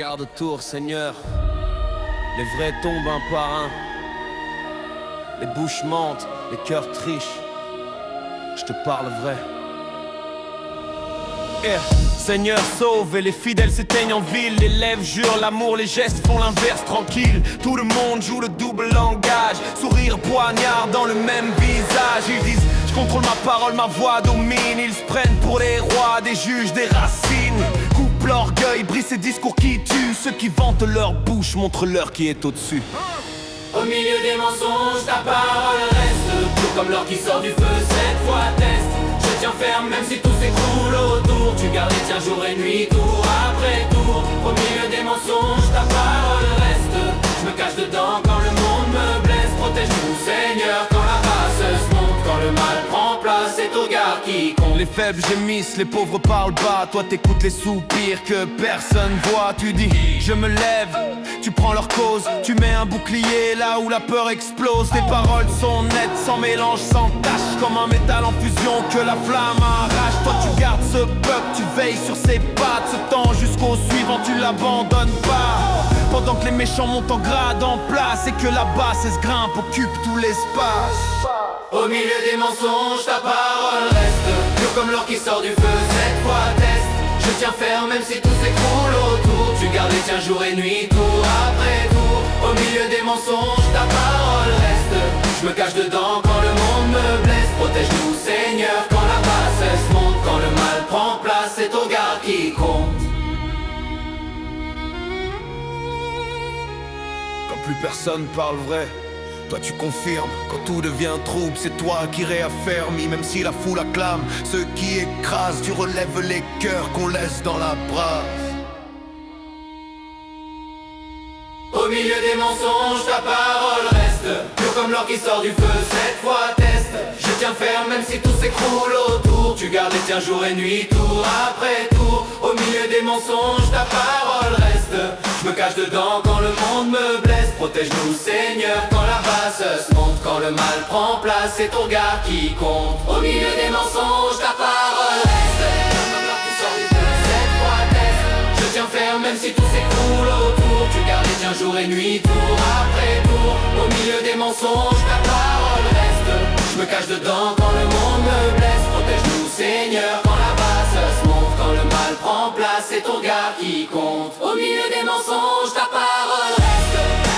Regarde autour, Seigneur. Les vrais tombent un par un. Les bouches mentent, les cœurs trichent. Je te parle vrai. Seigneur sauve et les fidèles s'éteignent en ville. Les lèvres jurent l'amour, les gestes font l'inverse tranquille. Tout le monde joue le double langage. Sourire poignard dans le même visage. Ils disent je contrôle ma parole, ma voix domine. Ils se prennent pour les rois, des juges, des racines. Coupe l'orgueil, brise ces discours qui tuent. Ceux qui vantent leur bouche montrent-leur qui est au-dessus. Au milieu des mensonges, ta parole reste pure comme l'or qui sort du feu, cette fois test. Je tiens ferme même si tout s'écroule autour. Tu gardes les tiens jour et nuit, tour après tour. Au milieu des mensonges, ta parole reste. Je me cache dedans quand le monde me blesse. Protège-nous Seigneur quand la race se monte. Quand le mal prend place, c'est ton regard qui compte. Les faibles gémissent, les pauvres parlent bas. Toi t'écoutes les soupirs que personne voit. Tu dis je me lève, tu prends leur cause. Tu mets un bouclier là où la peur explose. Tes paroles sont nettes, sans mélange, sans tache. Comme un métal en fusion que la flamme arrache. Toi tu gardes ce peuple, tu veilles sur ses pattes. Ce temps jusqu'au suivant, tu l'abandonnes pas. Pendant que les méchants montent en grade en place. Et que la basse se grimpe, occupe tout l'espace. Au milieu des mensonges, ta parole reste pure comme l'or qui sort du feu, cette fois test. Je tiens ferme même si tout s'écroule autour. Tu gardes les tiens jour et nuit, tour après tour. Au milieu des mensonges, ta parole reste. Je me cache dedans quand le monde me blesse. Protège-nous Seigneur quand la bassesse monte. Quand le mal prend place, c'est ton regard qui compte. Quand plus personne parle vrai, toi tu confirmes. Quand tout devient trouble, c'est toi qui réaffermis. Même si la foule acclame ceux qui écrasent, tu relèves les cœurs qu'on laisse dans la brasse. Au milieu des mensonges, ta parole reste pure comme l'or qui sort du feu, cette fois test. Je tiens ferme même si tout s'écroule autour. Tu gardes les tiens jour et nuit, tour après tour. Au milieu des mensonges, ta parole reste. Je me cache dedans quand le monde me blesse. Protège-nous Seigneur quand la basse se monte. Quand le mal prend place, c'est ton regard qui compte. Au milieu des mensonges, ta parole reste comme l'or qui sort du feu, cette fois test. Je tiens ferme même si tout s'écroule autour. Tu gardes les tiens jour et nuit, tour après tour. Au milieu des mensonges, ta parole reste. Je me cache dedans quand le monde me blesse. Protège-nous Seigneur quand la basse se monte. Quand le mal prend place, c'est ton regard qui compte. Au milieu des mensonges, ta parole reste.